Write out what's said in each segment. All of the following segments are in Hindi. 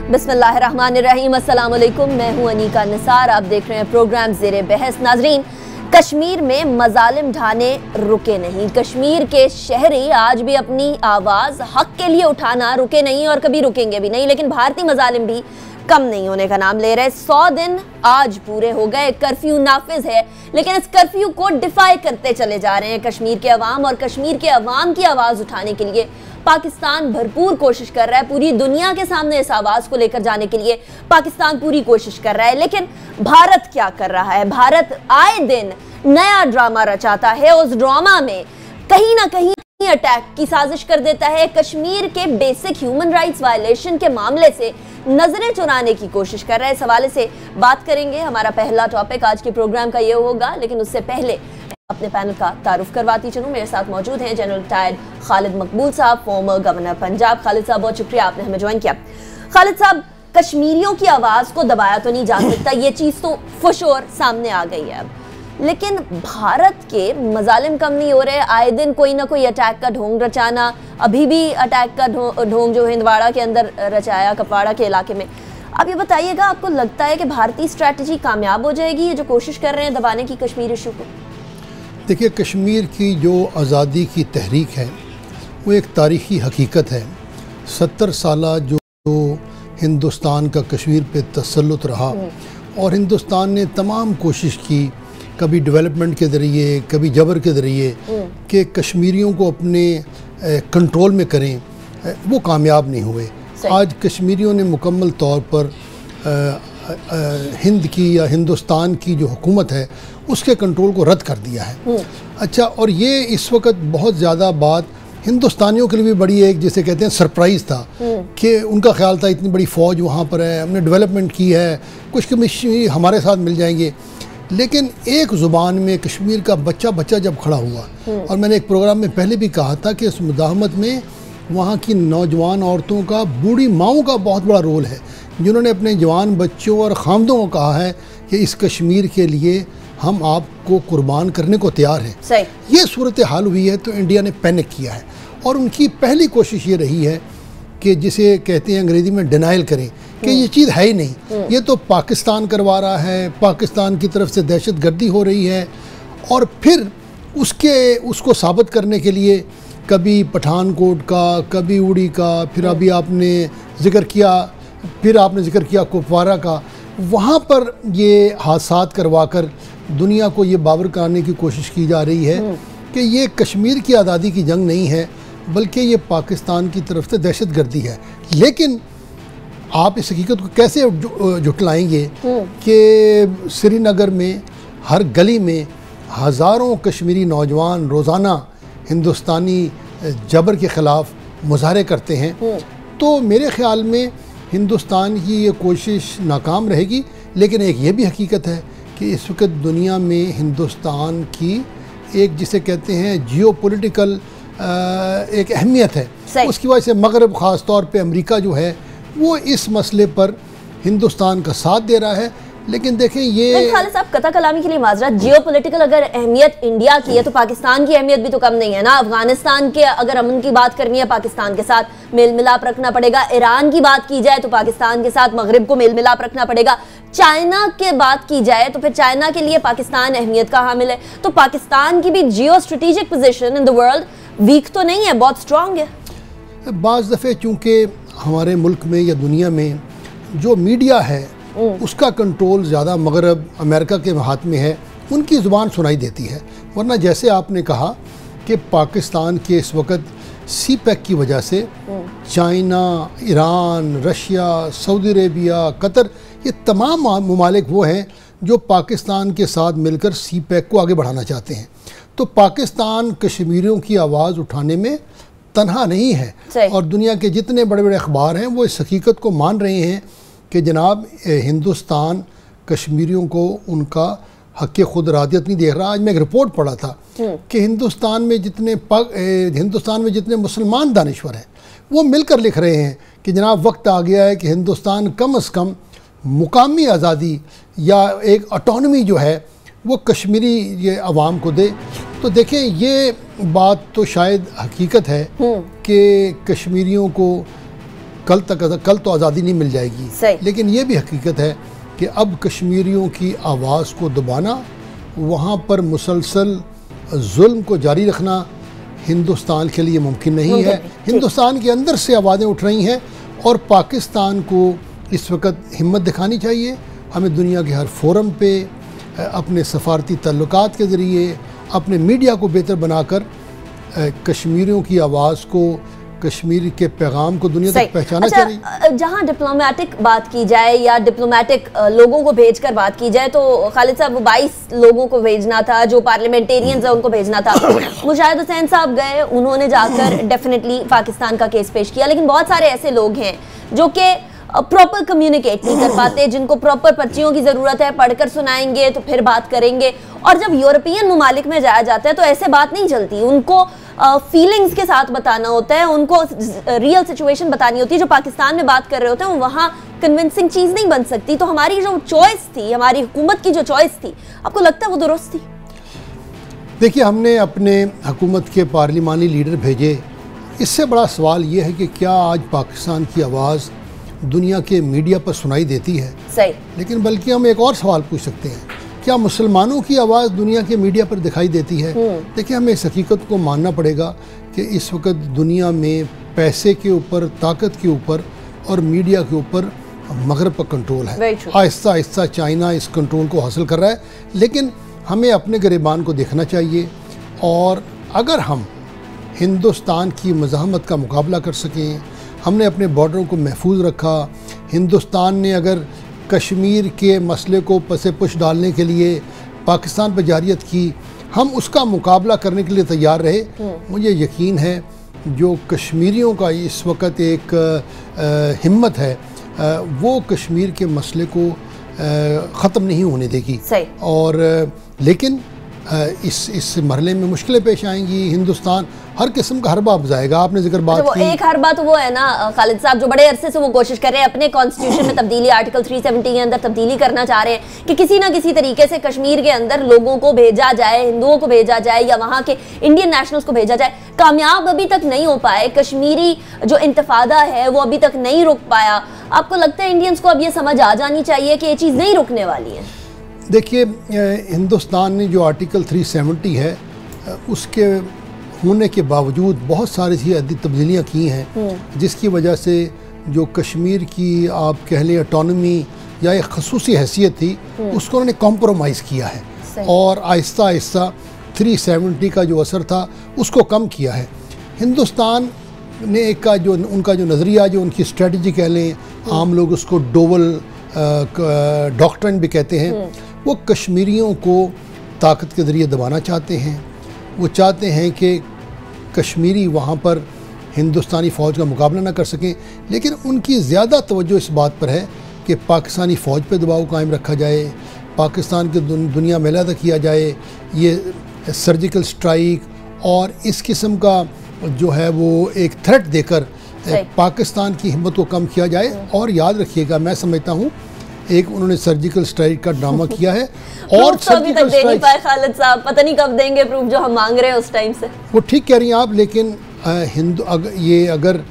बिस्मिल्लाहिर्रहमानिर्रहीम, अस्सलाम वालेकुम। मैं हूं अनीका निसार। आप देख रहे हैं प्रोग्राम ज़ेरे बहस। नाजरीन, कश्मीर में मजालिम ढाने रुके नहीं। कश्मीर के शहरी आज भी अपनी आवाज़ हक के लिए उठाना रुके नहीं और कभी रुकेंगे भी नहीं। लेकिन भारतीय मजालिम भी कम नहीं होने का नाम ले रहे। 100 दिन आज पूरे हो गए, कर्फ्यू नाफिज है, लेकिन इस कर्फ्यू को डिफाई करते चले जा रहे हैं कश्मीर के अवाम। और कश्मीर के अवाम की आवाज़ उठाने के लिए पाकिस्तान भरपूर कोशिश कर रहा है। पूरी दुनिया के सामने इस आवाज़ को लेकर जाने के लिए पाकिस्तान पूरी कोशिश कर रहा है। लेकिन भारत क्या कर रहा है? भारत आए दिन नया ड्रामा रचाता है। उस ड्रामा में कहीं ना कहीं अटैक की साजिश कर देता है। कश्मीर के बेसिक ह्यूमन राइट्स वायलेशन के मामले से नजरें चुराने की कोशिश कर रहा है। इस हवाले से बात करेंगे। हमारा पहला टॉपिक आज के प्रोग्राम का ये होगा, लेकिन उससे पहले अपने पैनल का तारुफ करवाती चलूं। मेरे साथ मौजूद हैं जनरल रिटायर्ड खालिद मकबूल साहब, फॉर्मर गवर्नर पंजाब। खालिद साहब, बहुत शुक्रिया, आपने हमें ज्वाइन किया। खालिद साहब, कश्मीरियों की आवाज़ को दबाया तो नहीं जा सकता, ये चीज़ तो फुशोर सामने आ गई है अब। लेकिन भारत के मजालिम कम नहीं हो रहे। आए दिन कोई ना कोई अटैक का ढोंग रचाना, अभी भी अटैक का ढोंग जो हिंदवाड़ा के अंदर रचाया, कपवाड़ा के इलाके में। अब ये बताइएगा, आपको लगता है कि भारतीय स्ट्रैटेजी कामयाब हो जाएगी, ये जो कोशिश कर रहे हैं दबाने की कश्मीर इशू को? देखिए, कश्मीर की जो आज़ादी की तहरीक है वो एक तारीख़ी हकीकत है। 70 साल जो हिंदुस्तान का कश्मीर पे तसल्लुत रहा और हिंदुस्तान ने तमाम कोशिश की, कभी डेवलपमेंट के ज़रिए, कभी जबर के ज़रिए, कि कश्मीरियों को अपने कंट्रोल में करें, वो कामयाब नहीं हुए। आज कश्मीरियों ने मुकम्मल तौर पर हिंद की या हिंदुस्तान की जो हुकूमत है उसके कंट्रोल को रद्द कर दिया है। अच्छा, और ये इस वक्त बहुत ज़्यादा बात हिंदुस्तानियों के लिए भी बड़ी एक, जिसे कहते हैं, सरप्राइज़ था कि उनका ख्याल था इतनी बड़ी फ़ौज वहाँ पर है, हमने डेवलपमेंट की है, कुछ कमीशन हमारे साथ मिल जाएंगे। लेकिन एक ज़ुबान में कश्मीर का बच्चा बच्चा जब खड़ा हुआ, और मैंने एक प्रोग्राम में पहले भी कहा था कि इस मुदाहमत में वहाँ की नौजवान औरतों का, बूढ़ी माओं का बहुत बड़ा रोल है, जिन्होंने अपने जवान बच्चों और खामदों को कहा है कि इस कश्मीर के लिए हम आपको कुर्बान करने को तैयार हैं। ये सूरत हाल हुई है तो इंडिया ने पैनिक किया है, और उनकी पहली कोशिश ये रही है कि जिसे कहते हैं अंग्रेज़ी में डिनाइल करें कि ये चीज़ है ही नहीं, ये तो पाकिस्तान करवा रहा है, पाकिस्तान की तरफ से दहशत गर्दी हो रही है। और फिर उसको साबित करने के लिए कभी पठानकोट का, कभी उड़ी का, फिर अभी आपने जिक्र किया कुपवारा का, वहाँ पर ये हादसात करवाकर दुनिया को ये बावर कराने की कोशिश की जा रही है कि ये कश्मीर की आज़ादी की जंग नहीं है, बल्कि ये पाकिस्तान की तरफ से दहशत गर्दी है। लेकिन आप इस हकीकत को कैसे जुटलाएंगे कि श्रीनगर में हर गली में हज़ारों कश्मीरी नौजवान रोज़ाना हिंदुस्तानी जबर के ख़िलाफ़ मुजाहरे करते हैं। तो मेरे ख़्याल में हिंदुस्तान की ये कोशिश नाकाम रहेगी। लेकिन एक ये भी हकीकत है कि इस वक्त दुनिया में हिंदुस्तान की एक, जिसे कहते हैं, जियोपॉलिटिकल एक अहमियत है। उसकी वजह से मगरब, ख़ास तौर पे अमेरिका जो है, वो इस मसले पर हिंदुस्तान का साथ दे रहा है। लेकिन देखें, ये खालिद साहब, कथा कलामी के लिए माजरा, जियोपॉलिटिकल अगर अहमियत इंडिया की है तो पाकिस्तान की अहमियत भी तो कम नहीं है ना। अफगानिस्तान के अगर अमन की बात करनी है, पाकिस्तान के साथ मेल मिलाप रखना पड़ेगा। ईरान की बात की जाए तो पाकिस्तान के साथ मगरिब को मेल मिलाप रखना पड़ेगा। चाइना के बात की जाए तो फिर चाइना के लिए पाकिस्तान अहमियत का हामिल है। तो पाकिस्तान की भी geo strategic position in the world weak तो नहीं है, बहुत स्ट्रांग है। बाज़ दफ़े चूँकि हमारे मुल्क में या दुनिया में जो मीडिया है उसका कंट्रोल ज़्यादा मगरब, अमेरिका के हाथ में है, उनकी ज़ुबान सुनाई देती है। वरना जैसे आपने कहा कि पाकिस्तान के इस वक्त CPEC की वजह से China, Iran, Russia, Saudi Arabia, Qatar, ये तमाम ममालिक वो हैं जो पाकिस्तान के साथ मिलकर CPEC को आगे बढ़ाना चाहते हैं। तो पाकिस्तान कश्मीरियों की आवाज़ उठाने में तन्हा नहीं है, और दुनिया के जितने बड़े बड़े अखबार हैं वो इस हकीकत को मान रहे हैं कि जनाब, जिंदुस्तान कश्मीरियों को उनका हक़ खुद रादियत नहीं दे रहा। आज मैं एक रिपोर्ट पढ़ा था कि हिंदुस्तान में जितने मुसलमान दानिश्वर हैं वो मिलकर लिख रहे हैं कि जनाब, वक्त आ गया है कि हिंदुस्तान कम से कम मुकामी आज़ादी या एक ऑटोनमी जो है वो कश्मीरी ये अवाम को दे। तो देखें, ये बात तो शायद हकीकत है कि कश्मीरियों को कल तो आज़ादी नहीं मिल जाएगी, लेकिन ये भी हकीकत है कि अब कश्मीरियों की आवाज़ को दबाना, वहाँ पर मुसलसल जुल्म को जारी रखना हिंदुस्तान के लिए मुमकिन नहीं है। हिंदुस्तान के अंदर से आवाज़ें उठ रही हैं और पाकिस्तान को इस वक्त हिम्मत दिखानी चाहिए। हमें दुनिया के हर फोरम पे अपने सफारती ताल्लुकात के ज़रिए अपने मीडिया को बेहतर बनाकर कश्मीरियों की आवाज़ को, कश्मीर के पैगाम को दुनिया तक पहुँचाना चाहिए। जहाँ डिप्लोमेटिक बात की जाए या डिप्लोमेटिक लोगों को भेजकर बात की जाए, तो खालिद साहब 22 लोगों को भेजना था, जो पार्लियामेंटेरियंस है उनको भेजना था। मुजाहिद हुसैन साहब गए, उन्होंने जाकर डेफिनेटली पाकिस्तान का केस पेश किया, लेकिन बहुत सारे ऐसे लोग हैं जो कि प्रॉपर कम्युनिकेट नहीं कर पाते, जिनको प्रॉपर पर्चियों की ज़रूरत है, पढ़कर सुनाएंगे तो फिर बात करेंगे। और जब यूरोपियन ममालिक में जाया जाता है तो ऐसे बात नहीं चलती, उनको फीलिंग्स के साथ बताना होता है, उनको रियल सिचुएशन बतानी होती है। जो पाकिस्तान में बात कर रहे होते हैं वो वहाँ कन्विंसिंग चीज़ नहीं बन सकती। तो हमारी जो चॉइस थी, हमारी हुकूमत की जो चॉइस थी, आपको लगता है वो दुरुस्त थी? देखिए, हमने अपने हुकूमत के पार्लिमानी लीडर भेजे। इससे बड़ा सवाल ये है कि क्या आज पाकिस्तान की आवाज़ दुनिया के मीडिया पर सुनाई देती है? सही। लेकिन बल्कि हम एक और सवाल पूछ सकते हैं, क्या मुसलमानों की आवाज़ दुनिया के मीडिया पर दिखाई देती है? देखिए, हमें इस हकीकत को मानना पड़ेगा कि इस वक्त दुनिया में पैसे के ऊपर, ताकत के ऊपर और मीडिया के ऊपर मगरब का कंट्रोल है। आहिस्ता आहिस्ता चाइना इस कंट्रोल को हासिल कर रहा है, लेकिन हमें अपने गिरबान को देखना चाहिए। और अगर हम हिंदुस्तान की मज़ाहमत का मुकाबला कर सकें, हमने अपने बॉर्डरों को महफूज रखा, हिंदुस्तान ने अगर कश्मीर के मसले को पसे पुश डालने के लिए पाकिस्तान पर जारियत की, हम उसका मुकाबला करने के लिए तैयार रहे, मुझे यकीन है जो कश्मीरियों का इस वक्त एक हिम्मत है वो कश्मीर के मसले को ख़त्म नहीं होने देगी। और लेकिन इस मरहले में मुश्किलें पेश आएंगी। हिंदुस्तान हर किस्म का हरबा अपजाएगा। आपने जिक्र बात की, एक हरबा तो वो है ना खालिद साहब, जो बड़े अरसे से वो कोशिश कर रहे हैं अपने कॉन्स्टिट्यूशन में तब्दीली, आर्टिकल 370 के अंदर तब्दीली करना चाह रहे हैं कि किसी ना किसी तरीके से कश्मीर के अंदर लोगों को भेजा जाए, हिंदुओं को भेजा जाए या वहाँ के इंडियन नेशनल्स को भेजा जाए। कामयाब अभी तक नहीं हो पाए। कश्मीरी जो इंतफादा है वो अभी तक नहीं रुक पाया। आपको लगता है इंडियंस को अब ये समझ आ जानी चाहिए कि ये चीज़ नहीं रुकने वाली है? देखिए, हिंदुस्तान ने जो आर्टिकल 370 है उसके होने के बावजूद बहुत सारी सी तब्दीलियाँ की हैं, जिसकी वजह से जो कश्मीर की आप कह लें ऑटोनमी या एक खसूसी हैसियत थी उसको उन्होंने कॉम्प्रोमाइज़ किया है और आहिस्ता आहिस्ता 370 का जो असर था उसको कम किया है। हिंदुस्तान ने एक का जो उनका जो नज़रिया, जो उनकी स्ट्रेटजी कह लें, आम लोग उसको डोवल डॉक्ट्रिन भी कहते हैं, वो कश्मीरियों को ताकत के ज़रिए दबाना चाहते हैं। वो चाहते हैं कि कश्मीरी वहाँ पर हिंदुस्तानी फ़ौज का मुकाबला ना कर सकें, लेकिन उनकी ज़्यादा तवज्जो इस बात पर है कि पाकिस्तानी फ़ौज पर दबाव कायम रखा जाए, पाकिस्तान की दुनिया में अलग किया जाए, ये सर्जिकल स्ट्राइक और इस किस्म का जो है वो एक थ्रेट देकर पाकिस्तान की हिम्मत को कम किया जाए। और याद रखिएगा, मैं समझता हूँ एक उन्होंने सर्जिकल स्ट्राइक का ड्रामा किया है और तो अभी तक दे नहीं पाए खालिद साहब, पता नहीं कब देंगे प्रूफ जो हम मांग रहे हैं उस टाइम से। वो ठीक कह रही हैं आप, लेकिन अगर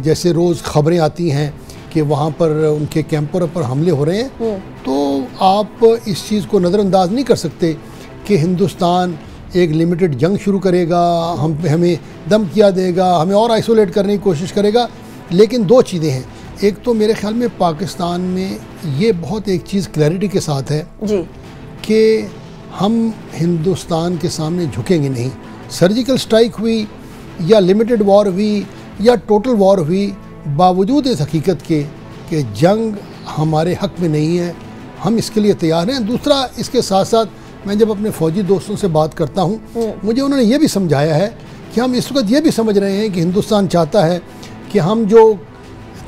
जैसे रोज़ खबरें आती हैं कि वहाँ पर उनके कैंपों पर हमले हो रहे हैं, तो आप इस चीज़ को नज़रअंदाज नहीं कर सकते कि हिंदुस्तान एक लिमिटेड जंग शुरू करेगा, हमें दम किया देगा, हमें और आइसोलेट करने की कोशिश करेगा। लेकिन दो चीज़ें हैं, एक तो मेरे ख्याल में पाकिस्तान में ये बहुत एक चीज़ क्लैरिटी के साथ है जी कि हम हिंदुस्तान के सामने झुकेंगे नहीं। सर्जिकल स्ट्राइक हुई या लिमिटेड वॉर हुई या टोटल वॉर हुई, बावजूद इस हकीकत के कि जंग हमारे हक़ में नहीं है, हम इसके लिए तैयार हैं। दूसरा, इसके साथ साथ मैं जब अपने फ़ौजी दोस्तों से बात करता हूँ, मुझे उन्होंने ये भी समझाया है कि हम इस वक्त ये भी समझ रहे हैं कि हिंदुस्तान चाहता है कि हम जो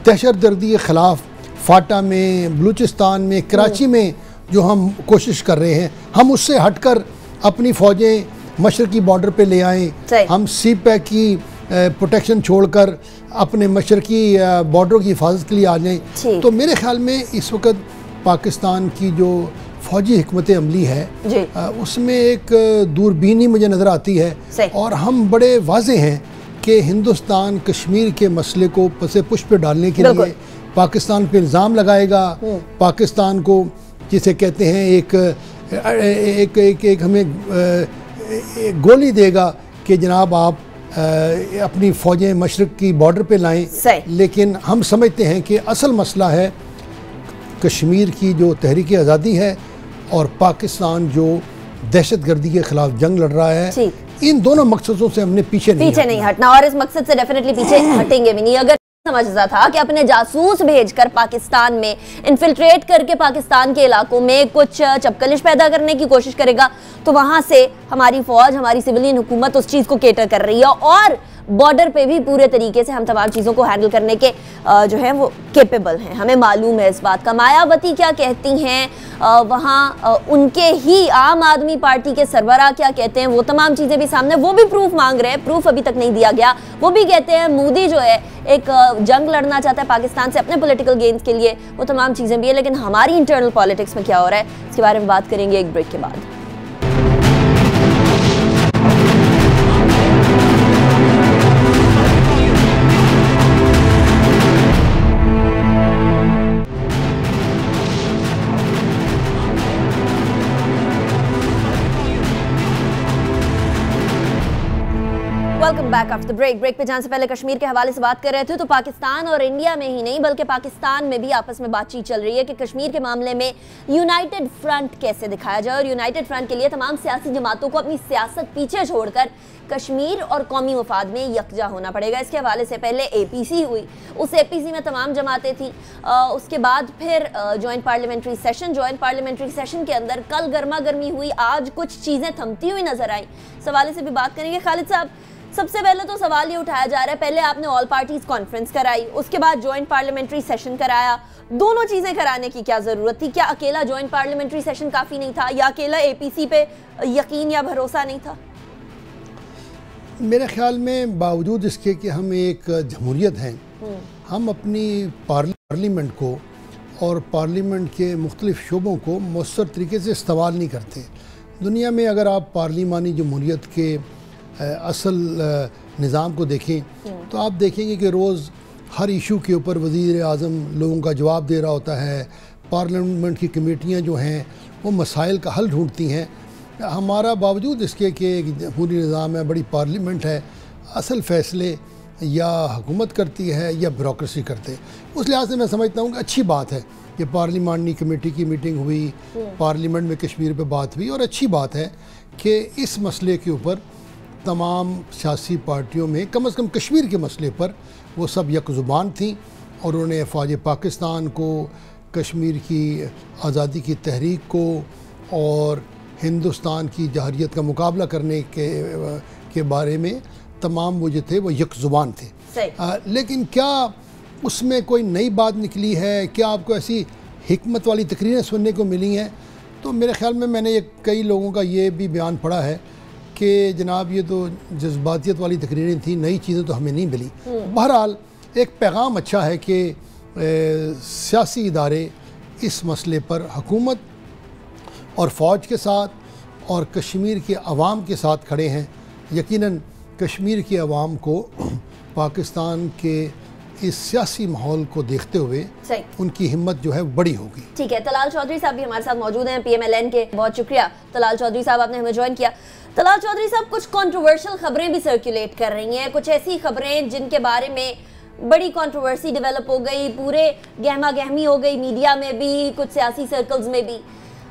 दहशतगर्दी के ख़िलाफ़ फाटा में, बलूचिस्तान में, कराची में जो हम कोशिश कर रहे हैं, हम उससे हटकर अपनी फ़ौजें मशरक़ी बॉर्डर पे ले आएँ, हम सी पैक की प्रोटेक्शन छोड़कर अपने मशरक़ी बॉर्डर की हिफाजत के लिए आ जाएँ। तो मेरे ख़्याल में इस वक्त पाकिस्तान की जो फ़ौजी हिकमत अमली है उसमें एक दूरबीनी मुझे नज़र आती है और हम बड़े वाज़े हैं कि हिंदुस्तान कश्मीर के मसले को पसे पुष्प पे डालने के लिए पाकिस्तान पे इल्ज़ाम लगाएगा, पाकिस्तान को जिसे कहते हैं एक हमें एक गोली देगा कि जनाब आप अपनी फ़ौजें मशरक़ की बॉर्डर पे लाएं। लेकिन हम समझते हैं कि असल मसला है कश्मीर की जो तहरीक आज़ादी है और पाकिस्तान जो दहशतगर्दी के खिलाफ जंग लड़ रहा है। इन दोनों मकसदों से हमने पीछे नहीं हटना और इस मकसद से डेफिनेटली पीछे हटेंगे भी नहीं। अगर समझता था कि अपने जासूस भेजकर पाकिस्तान में इन्फिल्ट्रेट करके पाकिस्तान के इलाकों में कुछ चपकलिश पैदा करने की कोशिश करेगा, तो वहां से हमारी फौज, हमारी सिविलियन हुकूमत उस चीज को केटर कर रही है और बॉर्डर पे भी पूरे तरीके से हम तमाम चीज़ों को हैंडल करने के जो है वो केपेबल हैं, हमें मालूम है इस बात का। मायावती क्या कहती हैं वहाँ, उनके ही आम आदमी पार्टी के सरबराह क्या कहते हैं, वो तमाम चीज़ें भी सामने, वो भी प्रूफ मांग रहे हैं, प्रूफ अभी तक नहीं दिया गया। वो भी कहते हैं मोदी जो है एक जंग लड़ना चाहता है पाकिस्तान से अपने पॉलिटिकल गेन्स के लिए, वो तमाम चीज़ें भी है। लेकिन हमारी इंटरनल पॉलिटिक्स में क्या हो रहा है इसके बारे में बात करेंगे एक ब्रेक के बाद। Welcome back after break. Break पे जाने से पहले कश्मीर के हवाले से बात कर रहे थे, तो पाकिस्तान और इंडिया में ही नहीं बल्कि पाकिस्तान में भी आपस में बातचीत चल रही है कि कश्मीर के मामले में यूनाइटेड फ्रंट कैसे दिखाया जाए। और यूनाइटेड फ्रंट के लिए तमाम सियासी जमातों को अपनी सियासत पीछे छोड़कर कश्मीर और कौमी मफाद में यकजा होना पड़ेगा। इसके हवाले से पहले APC हुई, उस APC में तमाम जमातें थी, उसके बाद फिर जॉइंट पार्लियामेंट्री सेशन के अंदर कल गर्मा गर्मी हुई, आज कुछ चीज़ें थमती हुई नजर आई। इस हवाले से भी बात करेंगे। खालिद साहब, सबसे पहले तो सवाल ये उठाया जा रहा है, पहले आपने ऑल पार्टीज कॉन्फ्रेंस कराई, उसके बाद जॉइंट पार्लियामेंट्री सेशन कराया, दोनों चीजें कराने की क्या जरूरत थी? क्या अकेला जॉइंट पार्लियामेंट्री सेशन काफी नहीं था, या अकेला APC पे यकीन या भरोसा नहीं था? मेरे ख्याल में बावजूद इसके कि हम एक जमहूरियत हैं, हम अपनी पार्लियामेंट को और पार्लियामेंट के मुख्तलिफ शोबों को मौसर तरीके से इस्तेमाल नहीं करते। दुनिया में अगर आप पार्लिमानी जमहूरियत के असल निज़ाम को देखें तो आप देखेंगे कि रोज़ हर इशू के ऊपर वज़ीर आज़म लोगों का जवाब दे रहा होता है। पार्लियामेंट की कमेटियाँ जो हैं वो मसाइल का हल ढूंढती हैं। हमारा बावजूद इसके कि एक जमहूरी निज़ाम है, बड़ी पार्लियामेंट है, असल फ़ैसले या हुकूमत करती है या ब्यूरोक्रेसी करते हैं। उस लिहाज से मैं समझता हूँ कि अच्छी बात है कि पार्लिमानी कमेटी की मीटिंग हुई, पार्लियामेंट में कश्मीर पर बात हुई, और अच्छी बात है कि इस मसले के ऊपर तमाम सियासी पार्टियों में कम से कम कश्मीर के मसले पर वो सब यकजुबान थी और उन्होंने फ़ौज पाकिस्तान को, कश्मीर की आज़ादी की तहरीक को और हिंदुस्तान की जहरियत का मुकाबला करने के बारे में तमाम वो जो थे वो यकजुबान थे। लेकिन क्या उसमें कोई नई बात निकली है? क्या आपको ऐसी हिकमत वाली तकरीरें सुनने को मिली हैं? तो मेरे ख्याल में मैंने कई लोगों का ये भी बयान पढ़ा है कि जनाब ये तो जज्बातियत वाली तकरीरें थी, नई चीज़ें तो हमें नहीं मिली। बहरहाल एक पैगाम अच्छा है कि सियासी इदारे इस मसले पर हुकूमत और फ़ौज के साथ और कश्मीर के अवाम के साथ खड़े हैं। यकीनन कश्मीर के अवाम को पाकिस्तान के इस सियासी माहौल को देखते हुए उनकी हिम्मत जो है बड़ी होगी। ठीक है, तलाल चौधरी साहब भी हमारे साथ मौजूद हैं, PMLN के। बहुत शुक्रिया तलाल चौधरी साहब, आपने हमें ज्वाइन किया। तलाल चौधरी साहब, कुछ कंट्रोवर्शियल खबरें भी सर्कुलेट कर रही हैं, कुछ ऐसी खबरें जिनके बारे में बड़ी कंट्रोवर्सी डेवलप हो गई, पूरे गहमा गहमी हो गई मीडिया में भी, कुछ सियासी सर्कल्स में भी।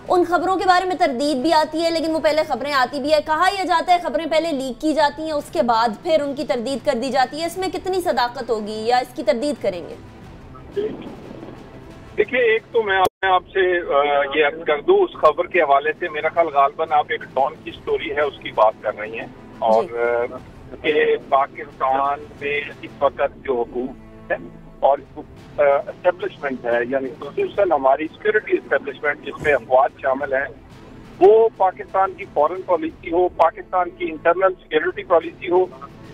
उन खबरों के बारे में तरदीद भी आती है, लेकिन वो पहले खबरें आती भी है। कहा यह जाता है खबरें पहले लीक की जाती हैं, उसके बाद फिर उनकी तरदीद कर दी जाती है। इसमें कितनी सदाकत होगी या इसकी तरदीद करेंगे? देखिए, एक तो मैं आपसे ये अर्ज कर दूं, उस खबर के हवाले से मेरा ख्याल गालबन आप एक डॉन की स्टोरी है उसकी बात कर रही हैं, और कि पाकिस्तान में इस वक्त जो हुकूमत है और एस्टेब्लिशमेंट है, यानी इंस्टीट्यूशन, हमारी सिक्योरिटी एस्टेब्लिशमेंट जिसमें अफवाज शामिल हैं, वो पाकिस्तान की फॉरेन पॉलिसी हो, पाकिस्तान की इंटरनल सिक्योरिटी पॉलिसी हो,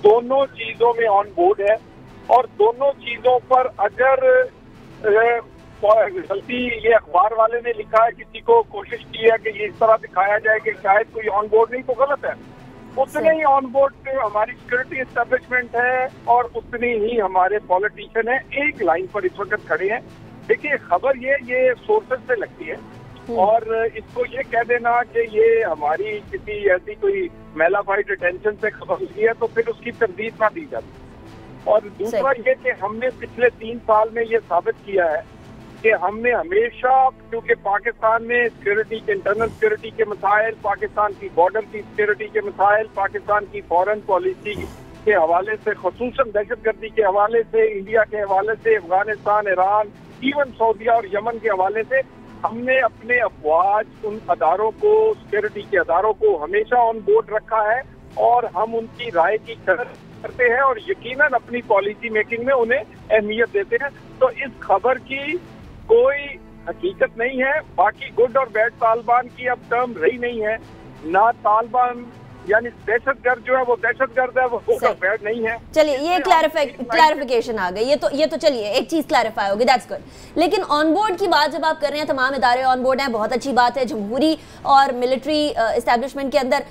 दोनों चीज़ों में ऑन बोर्ड है। और दोनों चीज़ों पर अगर गलती ये अखबार वाले ने लिखा है, किसी को कोशिश की है कि ये इस तरह दिखाया जाए कि शायद कोई ऑन बोर्ड नहीं, तो गलत है। उतने ही ऑन बोर्ड हमारी सिक्योरिटी एस्टेब्लिशमेंट है और उतने ही हमारे पॉलिटिशियन है, एक लाइन पर इस वक्त खड़े हैं। देखिए खबर ये सोर्सेज से लगती है और इसको ये कह देना कि ये हमारी किसी ऐसी कोई मेलाफाइड अटेंशन से खबर मिली है तो फिर उसकी तरदीद ना दी जाती। और दूसरा ये कि हमने पिछले 3 साल में ये साबित किया है कि हमने हमेशा, क्योंकि पाकिस्तान में सिक्योरिटी के, इंटरनल सिक्योरिटी के मसाइल, पाकिस्तान की बॉर्डर की सिक्योरिटी के मसाइल, पाकिस्तान की फॉरेन पॉलिसी के हवाले से, खुसूसन दहशतगर्दी के हवाले से, इंडिया के हवाले से, अफगानिस्तान, ईरान, इवन सऊदीया और यमन के हवाले से, हमने अपने अफवाज उन अदारों को, सिक्योरिटी के अदारों को हमेशा ऑन बोर्ड रखा है और हम उनकी राय की कदर करते हैं और यकीनन अपनी पॉलिसी मेकिंग में उन्हें अहमियत देते हैं। तो इस खबर की कोई हकीकत नहीं है। बाकी गुड और बैड तालिबान की अब टर्म रही नहीं है ना। तालिबान यानी दहशतगर्द जो है वो दहशतगर्द है, वो गुड और बैड नहीं है। चलिए ये क्लैरिफिकेशन आ गई। ये तो चलिए एक चीज क्लैरिफाई होगी, दैट्स गुड। लेकिन ऑन बोर्ड की बात जब आप कर रहे हैं, तमाम इदारे ऑन बोर्ड हैं, बहुत अच्छी बात है। जमहूरी और मिलिट्री एस्टैब्लिशमेंट के अंदर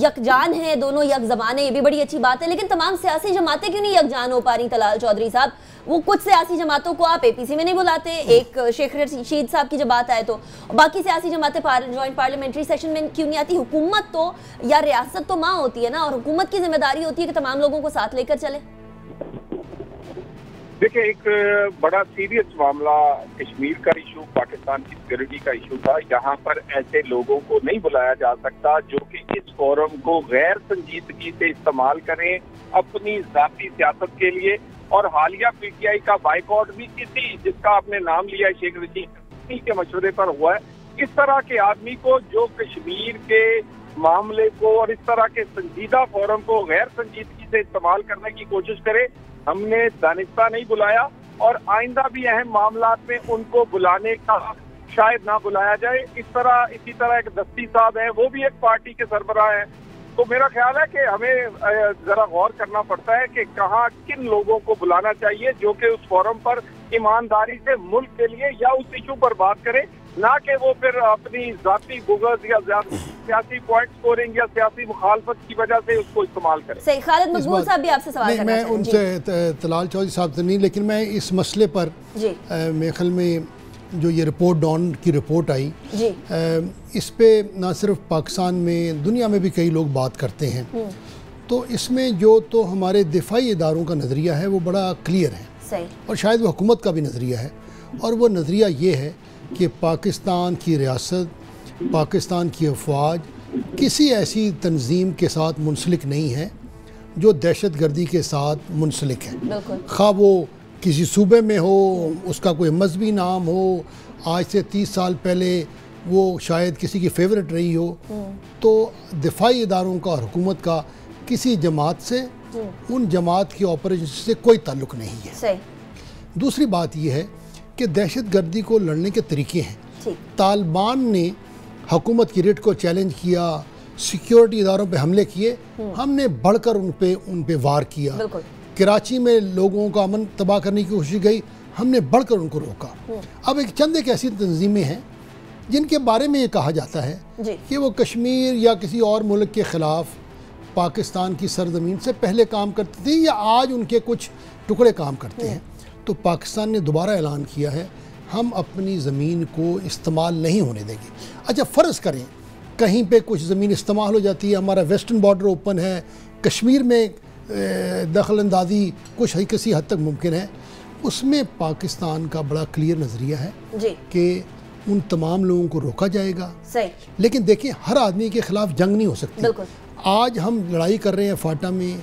यकजान है, दोनों यक ज़बान है, ये भी बड़ी अच्छी बात है। लेकिन तमाम सियासी जमातें क्यों नहीं यकजान हो पा रही? तलाल चौधरी साहब, वो कुछ सियासी जमातों को आप एपीसी में नहीं बुलाते, एक शेख रशीद साहब की जब बात आए तो, बाकी सियासी जमातें जॉइंट पार्लियामेंट्री सेशन में क्यों नहीं आती? हुकूमत तो या रियासत तो माँ होती है ना, और हुकूमत की जिम्मेदारी होती है कि तमाम लोगों को साथ लेकर चले। देखिए एक बड़ा सीरियस मामला कश्मीर का इशू, पाकिस्तान की सिक्योरिटी का इशू था। यहाँ पर ऐसे लोगों को नहीं बुलाया जा सकता जो कि इस फोरम को गैर संजीदगी से इस्तेमाल करें अपनी जाती सियासत के लिए। और हालिया पीटीआई का बाइकआउट भी किसी, जिसका आपने नाम लिया है शेख रशीद के मशवरे पर हुआ है। इस तरह के आदमी को जो कश्मीर के मामले को और इस तरह के संजीदा फोरम को गैर संजीदगी से इस्तेमाल करने की कोशिश करे, हमने दानिस्ता नहीं बुलाया और आइंदा भी अहम मामलात में उनको बुलाने का शायद ना बुलाया जाए। इसी तरह एक दस्ती साहब है, वो भी एक पार्टी के सरबराह है। तो मेरा ख्याल है कि हमें जरा गौर करना पड़ता है कि कहाँ किन लोगों को बुलाना चाहिए जो कि उस फोरम पर ईमानदारी से मुल्क के लिए या उस इशू पर बात करें, ना कि वो फिर अपनी जाती बुग़्ज़ या सियासी पॉइंट स्कोरिंग या सियासी मुखालफत की वजह से उसको इस्तेमाल करें। सही। खालिद मकबूल साहब भी आपसे सवाल करना मैं उनसे तलाल चौधरी साहब से नहीं, लेकिन मैं इस मसले पर मेरे ख्याल में जो ये रिपोर्ट डॉन की रिपोर्ट आई जी, इस पे ना सिर्फ पाकिस्तान में, दुनिया में भी कई लोग बात करते हैं। तो इसमें जो तो हमारे दिफाई इदारों का नज़रिया है वो बड़ा क्लियर है। सही। और शायद वो हुकूमत का भी नज़रिया है, और वो नज़रिया ये है कि पाकिस्तान की रियासत, पाकिस्तान की अफवाज किसी ऐसी तंजीम के साथ मुंसलिक नहीं है जो दहशत गर्दी के साथ मुंसलिक है। खा वो किसी सूबे में हो, उसका कोई मजहबी नाम हो, आज से 30 साल पहले वो शायद किसी की फेवरेट रही हो, तो दिफाई इदारों का और हुकूमत का किसी जमात से, उन जमात की ऑपरेशन से कोई ताल्लुक़ नहीं है। सही। दूसरी बात यह है कि दहशत गर्दी को लड़ने के तरीके हैं। तालिबान ने हुकूमत की रेट को चैलेंज किया, सिक्योरिटी इदारों पे हमले किए, हमने बढ़कर उन पे वार किया। कराची में लोगों का अमन तबाह करने की कोशिश गई, हमने बढ़कर उनको रोका। अब एक ऐसी तंजीमें हैं जिनके बारे में ये कहा जाता है कि वो कश्मीर या किसी और मुल्क के ख़िलाफ़ पाकिस्तान की सरजमीन से पहले काम करते थे या आज उनके कुछ टुकड़े काम करते हैं। तो पाकिस्तान ने दोबारा ऐलान किया है हम अपनी ज़मीन को इस्तेमाल नहीं होने देंगे। अच्छा, फ़र्ज़ करें कहीं पे कुछ ज़मीन इस्तेमाल हो जाती है, हमारा वेस्टर्न बॉर्डर ओपन है, कश्मीर में दखल अंदाजी कुछ किसी हद तक मुमकिन है, उसमें पाकिस्तान का बड़ा क्लियर नज़रिया है कि उन तमाम लोगों को रोका जाएगा। सही। लेकिन देखिए, हर आदमी के ख़िलाफ़ जंग नहीं हो सकती। आज हम लड़ाई कर रहे हैं फाटा में,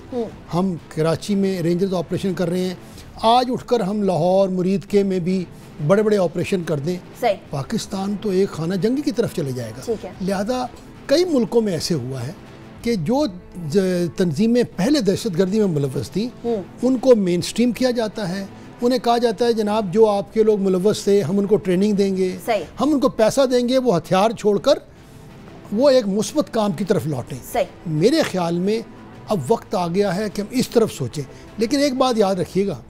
हम कराची में रेंजर्स ऑपरेशन कर रहे हैं, आज उठकर हम लाहौर मुरीद के में भी बड़े बड़े ऑपरेशन कर दें, पाकिस्तान तो एक खाना जंगी की तरफ चले जाएगा। लिहाजा कई मुल्कों में ऐसे हुआ है कि जो तंजीमें पहले दहशतगर्दी में मुलव्वस थी उनको मेन स्ट्रीम किया जाता है। उन्हें कहा जाता है जनाब जो आपके लोग मुलव्वस थे हम उनको ट्रेनिंग देंगे, हम उनको पैसा देंगे, वो हथियार छोड़कर वो एक मुस्बत काम की तरफ लौटें। मेरे ख्याल में अब वक्त आ गया है कि हम इस तरफ सोचें। लेकिन एक बात याद रखिएगा,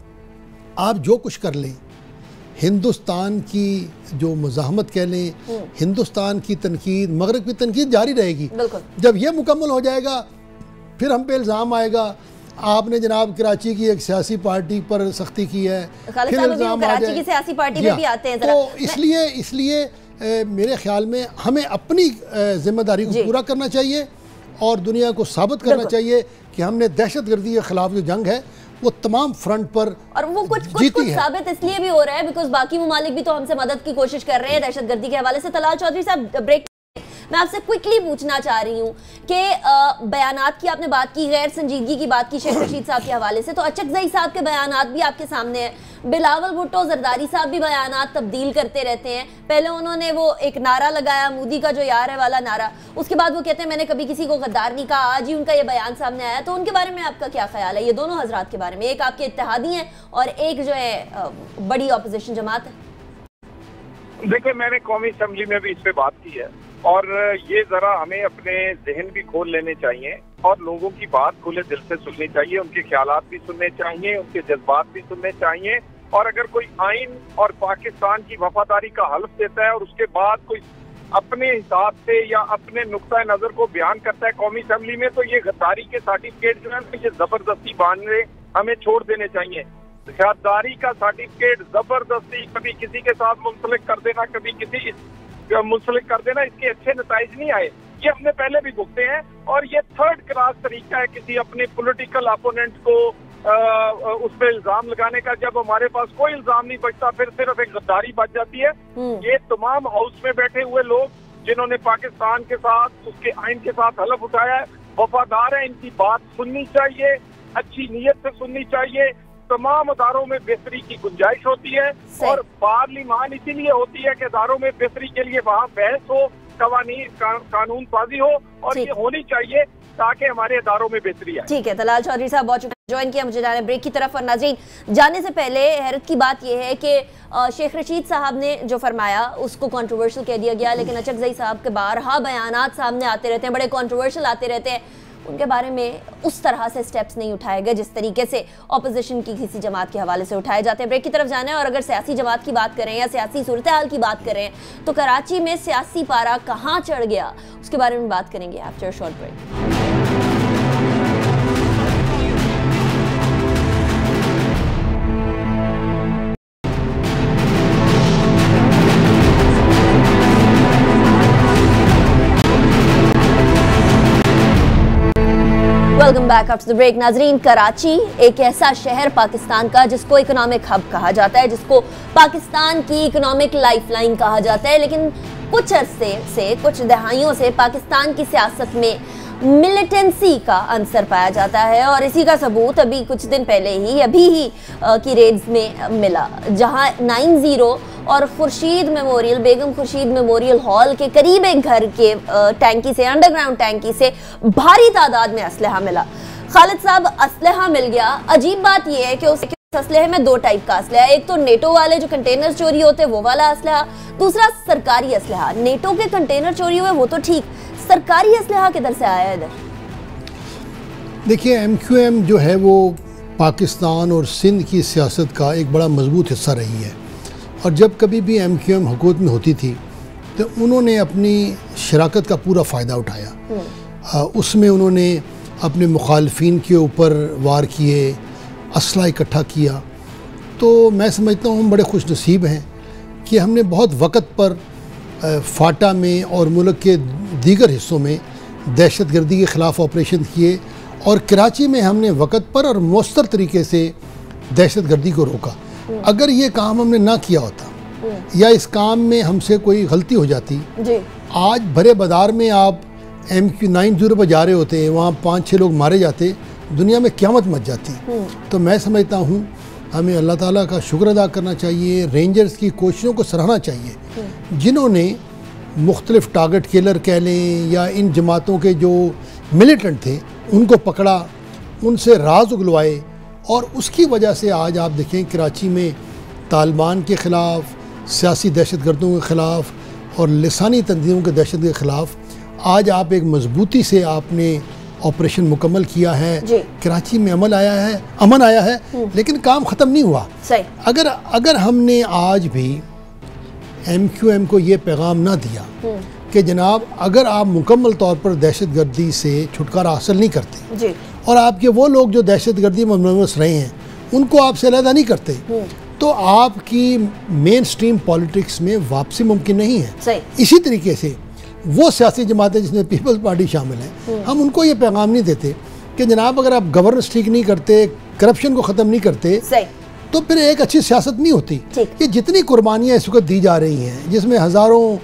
आप जो कुछ कर लें, हिंदुस्तान की जो मुज़ाहमत कह लें, हिंदुस्तान की तनकीद, मगरब की तनकीद जारी रहेगी। जब यह मुकम्मल हो जाएगा फिर हम पे इल्ज़ाम आएगा आपने जनाब कराची की एक सियासी पार्टी पर सख्ती की है, फिर इल्ज़ाम आ कराची की सियासी पार्टी में भी आते हैं। तो इसलिए मेरे ख्याल में हमें अपनी जिम्मेदारी को पूरा करना चाहिए और दुनिया को साबित करना चाहिए कि हमने दहशतगर्दी के खिलाफ जो जंग है वो तमाम फ्रंट पर, और वो कुछ साबित इसलिए भी हो रहा है बिकॉज बाकी ममालिक भी तो हमसे मदद की कोशिश कर रहे हैं दहशतगर्दी के हवाले से। तलाल चौधरी साहब, ब्रेक मैं आपसे क्विकली पूछना चाह रही हूँ कि बयानात की आपने बात की, गैर संजीदगी की बात की शेख रशीद साहब के हवाले से, तो अचकज़ई साहब के बयानात भी आपके सामने हैं। बिलावल भुट्टो जरदारी साहब भी बयानात तब्दील करते रहते हैं। पहले उन्होंने वो एक नारा लगाया मोदी का जो यार है वाला नारा, उसके बाद वो कहते हैं मैंने कभी किसी को गद्दार नहीं कहा, आज ही उनका ये बयान सामने आया। तो उनके बारे में आपका क्या ख्याल है, ये दोनों हजरात के बारे में? एक आपके इत्तेहादी हैं और एक जो है बड़ी अपोजिशन जमात है। देखिए, मैंने कौमी असम्बली में भी इस पे बात की है और ये जरा हमें अपने जहन भी खोल लेने चाहिए और लोगों की बात खुले दिल से सुननी चाहिए, उनके ख्यालात भी सुनने चाहिए, उनके जज्बात भी सुनने चाहिए। और अगर कोई आइन और पाकिस्तान की वफादारी का हल्फ देता है और उसके बाद कोई अपने हिसाब से या अपने नुक्ता नजर को बयान करता है कौमी असम्बली में, तो ये गद्दारी के सर्टिफिकेट जो है ये जबरदस्ती बांधने हमें छोड़ देने चाहिए। गद्दारी का सर्टिफिकेट जबरदस्ती कभी किसी के साथ मुंसलिक कर देना, कभी किसी मुंसलिक कर देना, इसके अच्छे नताइज नहीं आए। ये हमने पहले भी भुगते हैं और ये थर्ड क्लास तरीका है किसी अपने पॉलिटिकल अपोनेंट को उस पर इल्जाम लगाने का। जब हमारे पास कोई इल्जाम नहीं बचता फिर सिर्फ एक गद्दारी बच जाती है। ये तमाम हाउस में बैठे हुए लोग जिन्होंने पाकिस्तान के साथ उसके आइन के साथ हलफ उठाया है, वफादार है, इनकी बात सुननी चाहिए, अच्छी नीयत से सुननी चाहिए। तमाम अदारों में बेहतरी की गुंजाइश होती है और पार्लिमान इसीलिए होती है कि अदारों में बेहतरी के लिए वहाँ बहस हो, कानून साजी हो और ये होनी चाहिए ताकि हमारे अदारों में बेहतरी आए। ठीक है, तलाल चौधरी साहब बहुत ज्वाइन किया, मुझे जाना ब्रेक की तरफ। और नाज़रीन, जाने से पहले हैरत की बात यह है कि शेख रशीद साहब ने जो फरमाया उसको कंट्रोवर्शियल कह दिया गया, लेकिन अचकज़ई साहब के बारहा बयानात सामने आते रहते हैं, बड़े कंट्रोवर्शियल आते रहते हैं। उनके बारे में उस तरह से स्टेप्स नहीं उठाए गए जिस तरीके से ऑपोजिशन की किसी जमात के हवाले से उठाए जाते हैं। ब्रेक की तरफ जाना है और अगर सियासी जमात की बात करें या सियासी सूरत हाल की बात करें तो कराची में सियासी पारा कहाँ चढ़ गया उसके बारे में बात करेंगे after short break. Welcome back after the break. नाजरीन, कराची एक ऐसा शहर पाकिस्तान का जिसको इकोनॉमिक हब कहा जाता है, जिसको पाकिस्तान की इकोनॉमिक लाइफलाइन कहा जाता है, लेकिन कुछ अरसे से, कुछ दहाइयों से पाकिस्तान की सियासत में मिलिटेंसी का अंसर पाया जाता है और इसी का सबूत अभी कुछ दिन पहले ही की रेड्स में मिला, जहां 9-0 और खुर्शीद मेमोरियल, बेगम खुर्शीद मेमोरियल हॉल के करीब एक घर के टैंकी से, अंडरग्राउंड टैंकी से भारी तादाद में असलहा मिला। खालिद साहब, असलहा मिल गया। अजीब बात यह है कि उस असलहे में दो टाइप का असलहा है, एक तो नेटो वाले जो कंटेनर चोरी होते हैं वो वाला असलहा, दूसरा सरकारी असलहा। नेटो के कंटेनर चोरी हुए वो तो ठीक, सरकारी असलहा किधर से आया इधर? देखिए, MQM जो है वो पाकिस्तान और सिंध की सियासत का एक बड़ा मजबूत हिस्सा रही है और जब कभी भी MQM हुकूमत में होती थी तो उन्होंने अपनी शराकत का पूरा फ़ायदा उठाया। उसमें उन्होंने अपने मुखालफिन के ऊपर वार किए, असला इकट्ठा किया। तो मैं समझता हूँ हम बड़े खुश नसीब हैं कि हमने बहुत वक्त पर फाटा में और मुल्क के दीगर हिस्सों में दहशतगर्दी के ख़िलाफ़ ऑपरेशन किए और कराची में हमने वक्त पर और मौसर तरीके से दहशतगर्दी को रोका। अगर ये काम हमने ना किया होता या इस काम में हमसे कोई गलती हो जाती, आज भरे बाजार में आप MQ-9 पर जा रहे होते, वहाँ 5-6 लोग मारे जाते, दुनिया में क़यामत मच जाती। तो मैं समझता हूँ हमें अल्लाह ताला का शुक्र अदा करना चाहिए, रेंजर्स की कोशिशों को सराहना चाहिए जिन्होंने मुख्तलिफ टारगेट किलर कह लें या इन जमातों के जो मिलिटेंट थे उनको पकड़ा, उनसे राज उगलवाए और उसकी वजह से आज आप देखें कराची में तालिबान के ख़िलाफ़, सियासी दहशतगर्दों के ख़िलाफ़ और लिसानी तंजीमों के दहशत के ख़िलाफ़ आज आप एक मजबूती से आपने ऑपरेशन मुकम्मल किया है। कराची में अमन आया है लेकिन काम ख़त्म नहीं हुआ। अगर हमने आज भी MQM को ये पैगाम ना दिया कि जनाब अगर आप मुकम्मल तौर पर दहशतगर्दी से छुटकारा हासिल नहीं करते जी। और आपके वो लोग जो दहशतगर्दी में मुलव्वस रहे हैं उनको आपसे अलहदा नहीं करते तो आपकी मेन स्ट्रीम पॉलिटिक्स में वापसी मुमकिन नहीं है। सही। इसी तरीके से वो सियासी जमातें जिसमें पीपल्स पार्टी शामिल है, हम उनको ये पैगाम नहीं देते कि जनाब अगर आप गवर्नेंस ठीक नहीं करते, करप्शन को ख़त्म नहीं करते, सही। तो फिर एक अच्छी सियासत नहीं होती। ये जितनी कुर्बानियाँ इस वक्त दी जा रही हैं, जिसमें हज़ारों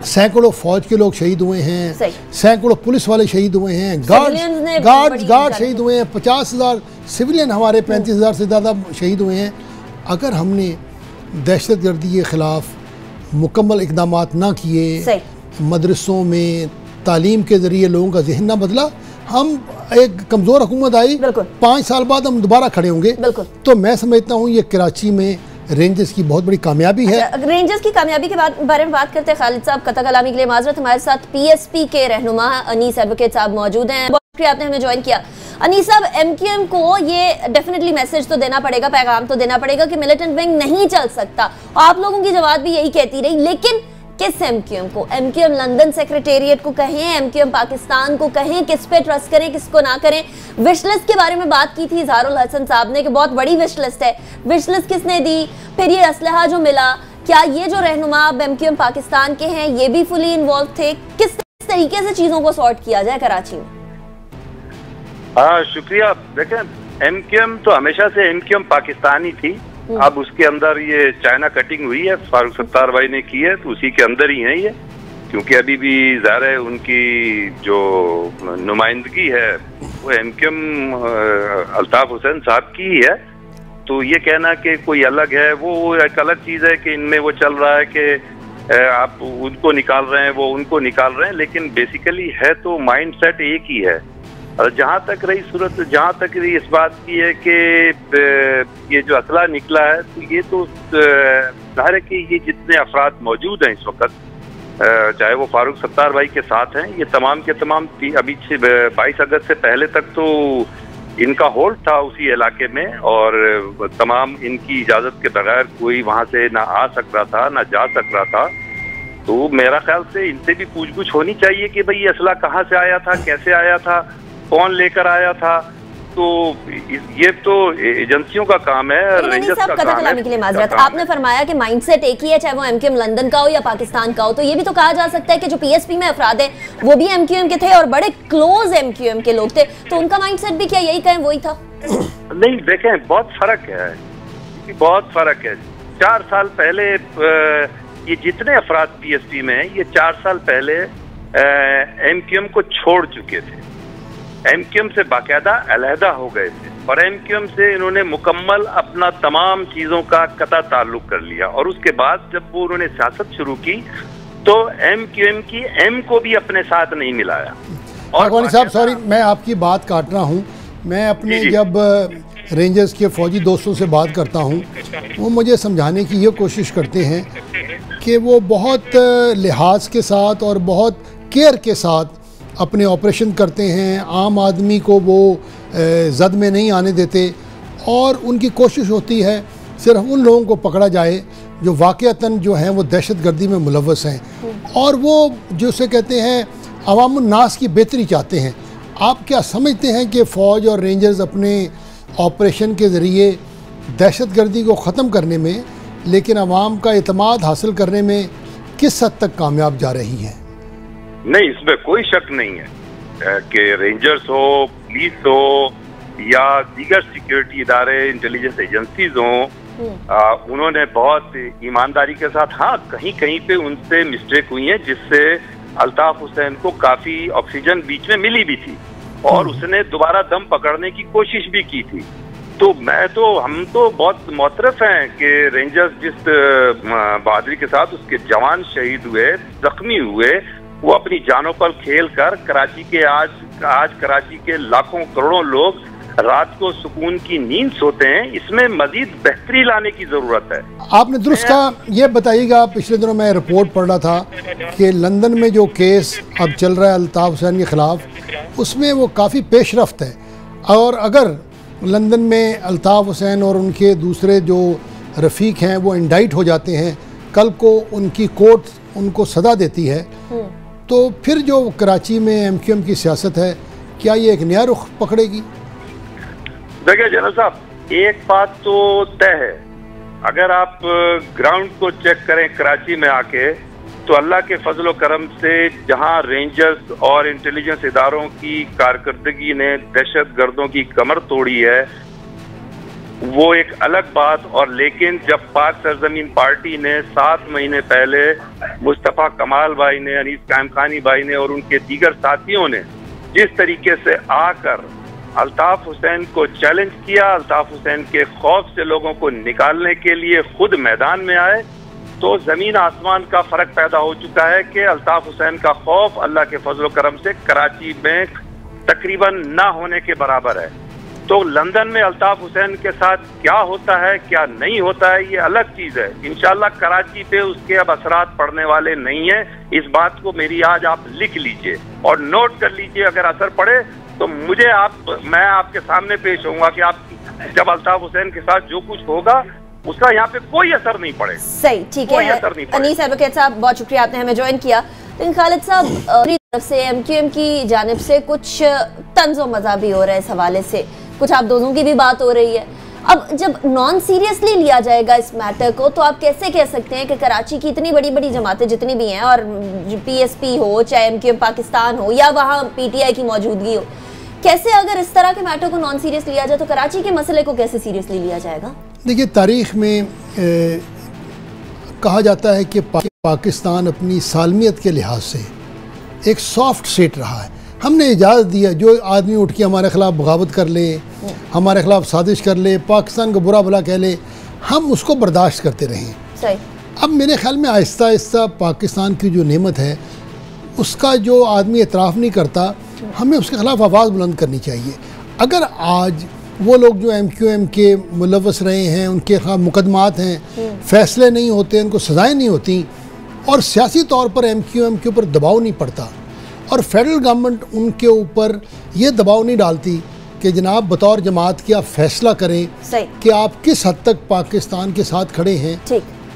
सैकड़ों फौज के लोग शहीद हुए हैं, सैकड़ों पुलिस वाले शहीद हुए हैं, गार्ड शहीद हुए हैं, 50,000 सिविलियन हमारे 35,000 से ज़्यादा शहीद हुए हैं। अगर हमने दहशतगर्दी के ख़िलाफ़ मुकम्मल इक़दाम ना किए, मदरसों में तालीम के ज़रिए लोगों का जहन ना बदला, हम एक कमज़ोर हुकूमत आई, 5 साल बाद हम दोबारा खड़े होंगे। तो मैं समझता हूँ ये कराची में रेंजर्स की बहुत बड़ी कामयाबी है। रेंजर्स की कामयाबी के बारे में बात करते हैं खालिद साहब, कथा कलामी के लिए माजरत। हमारे साथ पीएसपी के रहनुमा अनीस एडवोकेट साहब मौजूद हैं। बहुत शुक्रिया आपने हमें ज्वाइन किया। अनीस साहब, एमक्यूएम को ये डेफिनेटली मैसेज तो देना पड़ेगा, पैगाम तो देना पड़ेगा कि मिलिटेंट विंग नहीं चल सकता। आप लोगों की जवाब भी यही कहती रही, लेकिन किस एमक्यूएम को? एमक्यूएम लंदन सेक्रेटेरिएट को कहें, एमक्यूएम पाकिस्तान को कहें, किस पे ट्रस्ट करें, किसको ना करें? विश लिस्ट के बारे में बात की थी इजहारुल हसन साहब ने कि बहुत बड़ी विश लिस्ट है। विश लिस्ट किसने दी? फिर ये असलहा जो मिला, क्या ये जो रहनुमा एमक्यूएम पाकिस्तान के हैं ये भी फुली इन्वॉल्व थे? किस तरीके से चीजों को सॉर्ट किया जाए कराची में? शुक्रिया। देखें, एमक्यूएम तो हमेशा से एमक्यूएम पाकिस्तानी थी। अब उसके अंदर ये चाइना कटिंग हुई है, फारूक सत्तार भाई ने की है, तो उसी के अंदर ही है ये। क्योंकि अभी भी ज़ाहिर है उनकी जो नुमाइंदगी है वो एमक्यूएम अल्ताफ हुसैन साहब की ही है। तो ये कहना कि कोई अलग है, वो एक अलग चीज़ है कि इनमें वो चल रहा है कि आप उनको निकाल रहे हैं, वो उनको निकाल रहे हैं, लेकिन बेसिकली है तो माइंड सेट एक ही है। जहाँ तक रही सूरत, जहाँ तक रही इस बात की है कि ये जो असला निकला है, तो ये तो जाहिर है कि ये जितने अफराद मौजूद हैं इस वक्त, चाहे वो फारूक सत्तार भाई के साथ हैं, ये तमाम के तमाम अभी 22 अगस्त से पहले तक तो इनका होल्ड था उसी इलाके में, और तमाम इनकी इजाज़त के बगैर कोई वहाँ से ना आ सक रहा था ना जा सक रहा था। तो मेरा ख्याल से इनसे भी पूछ पूछ होनी चाहिए कि भाई ये असला कहाँ से आया था, कैसे आया था, कौन लेकर आया था। तो ये तो एजेंसियों का काम है, रेंजर्स का काम है। के लिए माजरत, आपने फरमाया कि माइंडसेट एक ही है, चाहे वो एमक्यूएम लंदन का हो या पाकिस्तान का हो। तो ये भी तो कहा जा सकता है कि जो पीएसपी में अफराद है वो भी एमक्यूएम के थे और बड़े क्लोज एमक्यूएम के लोग थे, तो उनका माइंडसेट भी क्या यही कहें वही था? नहीं, देखें बहुत फर्क है, बहुत फर्क है। 4 साल पहले ये जितने अफराद पीएसपी में हैं, ये 4 साल पहले एमक्यूएम को छोड़ चुके थे, एमक्यूएम से बाकायदा अलहदा हो गए थे, और एमक्यूएम से इन्होंने मुकम्मल अपना तमाम चीज़ों का कता ताल्लुक कर लिया। और उसके बाद जब वो उन्होंने सियासत शुरू की तो एमक्यूएम की एम को भी अपने साथ नहीं मिलाया। और साहब सॉरी, मैं आपकी बात काट रहा हूँ। मैं अपने जब रेंजर्स के फौजी दोस्तों से बात करता हूँ, वो मुझे समझाने की ये कोशिश करते हैं कि वो बहुत लिहाज के साथ और बहुत केयर के साथ अपने ऑपरेशन करते हैं, आम आदमी को वो जद में नहीं आने देते, और उनकी कोशिश होती है सिर्फ उन लोगों को पकड़ा जाए जो वाक़तन जो हैं वो दहशतगर्दी में मुलव्वस हैं, और वो जो से कहते हैं अवामुन्नास की बेहतरी चाहते हैं। आप क्या समझते हैं कि फ़ौज और रेंजर्स अपने ऑपरेशन के ज़रिए दहशतगर्दी को ख़त्म करने में, लेकिन अवाम का एतमाद हासिल करने में किस हद तक कामयाब जा रही हैं? नहीं, इसमें कोई शक नहीं है कि रेंजर्स हो, पुलिस हो या दीगर सिक्योरिटी इदारे, इंटेलिजेंस एजेंसीज हों, उन्होंने बहुत ईमानदारी के साथ, हाँ कहीं कहीं पे उनसे मिस्टेक हुई है जिससे अल्ताफ हुसैन को काफ़ी ऑक्सीजन बीच में मिली भी थी और उसने दोबारा दम पकड़ने की कोशिश भी की थी। तो हम तो बहुत मोतरफ हैं कि रेंजर्स जिस बहादुरी के साथ उसके जवान शहीद हुए, जख्मी हुए, वो अपनी जानों पर खेल कर कराची के आज कराची के लाखों करोड़ों लोग रात को सुकून की नींद सोते हैं। इसमें मजीद बेहतरी लाने की जरूरत है। आपने दुरुस्त कहा। ये बताइएगा, पिछले दिनों मैं रिपोर्ट पढ़ रहा था कि लंदन में जो केस अब चल रहा है अल्ताफ हुसैन के खिलाफ, उसमें वो काफ़ी पेशरफ्त है, और अगर लंदन में अल्ताफ हुसैन और उनके दूसरे जो रफ़ीक हैं वो इंडाइट हो जाते हैं कल को उनकी कोर्ट उनको सजा देती है, तो फिर जो कराची में एमक्यूएम की सियासत है, क्या ये एक नया रुख पकड़ेगी? देखिए जनरल साहब, एक बात तो तय है, अगर आप ग्राउंड को चेक करें कराची में आके, तो अल्लाह के फजलो करम से जहां रेंजर्स और इंटेलिजेंस इदारों की कारकर्दगी ने दहशत गर्दों की कमर तोड़ी है, वो एक अलग बात। और लेकिन जब पाक सरजमीन पार्टी ने 7 महीने पहले मुस्तफ़ा कमाल भाई ने, अनीस कायमखानी भाई ने और उनके दीगर साथियों ने जिस तरीके से आकर अल्ताफ हुसैन को चैलेंज किया, अल्ताफ हुसैन के खौफ से लोगों को निकालने के लिए खुद मैदान में आए, तो जमीन आसमान का फर्क पैदा हो चुका है कि अल्ताफ हुसैन का खौफ अल्लाह के फजलो करम से कराची में तकरीबन ना होने के बराबर है। तो लंदन में अल्ताफ हुसैन के साथ क्या होता है क्या नहीं होता है, ये अलग चीज है। इंशाल्लाह कराची पे उसके अब असरात पड़ने वाले नहीं है। इस बात को मेरी आज आप लिख लीजिए और नोट कर लीजिए। अगर असर पड़े तो मैं आपके सामने पेश होऊंगा कि आप जब अल्ताफ हुसैन के साथ जो कुछ होगा उसका यहाँ पे कोई असर नहीं पड़े। सही, ठीक है। अनीस एडवोकेट साहब, बहुत शुक्रिया, आपने हमें ज्वाइन किया। लेकिन खालिद साहब, अपनी तरफ से एमक्यूएम की जानिब से कुछ तंज़ो मज़ा भी हो रहा है इस हवाले से, कुछ आप दोनों की भी बात हो रही है। अब जब नॉन सीरियसली लिया जाएगा इस मैटर को, तो आप कैसे कह सकते हैं कि कराची की इतनी बड़ी बड़ी जमातें जितनी भी हैं, और पीएसपी हो चाहे एमक्यूएम पाकिस्तान हो या वहाँ पीटीआई की मौजूदगी हो, कैसे अगर इस तरह के मैटर को नॉन सीरियस लिया जाए तो कराची के मसले को कैसे सीरियसली लिया जाएगा? देखिए, तारीख में कहा जाता है कि पाकिस्तान अपनी सालमियत के लिहाज से एक सॉफ्ट स्टेट रहा है। हमने इजाज़त दिया जो आदमी उठ के हमारे ख़िलाफ़ बगावत कर ले, हमारे ख़िलाफ़ साजिश कर ले, पाकिस्तान को बुरा भला कह ले, हम उसको बर्दाश्त करते रहें। सही। अब मेरे ख्याल में आहिस्ता आहिस्ता पाकिस्तान की जो नेमत है उसका जो आदमी एतराफ़ नहीं करता, हमें उसके ख़िलाफ़ आवाज़ बुलंद करनी चाहिए। अगर आज वो लोग जो एमक्यूएम के मुलव्वस रहे हैं, उनके खिलाफ मुकदमात हैं, फैसले नहीं होते, उनको सज़ाएँ नहीं होती, और सियासी तौर पर एमक्यूएम के ऊपर दबाव नहीं पड़ता, और फेडरल गवर्नमेंट उनके ऊपर ये दबाव नहीं डालती कि जनाब बतौर जमात के आप फैसला करें कि आप किस हद तक पाकिस्तान के साथ खड़े हैं,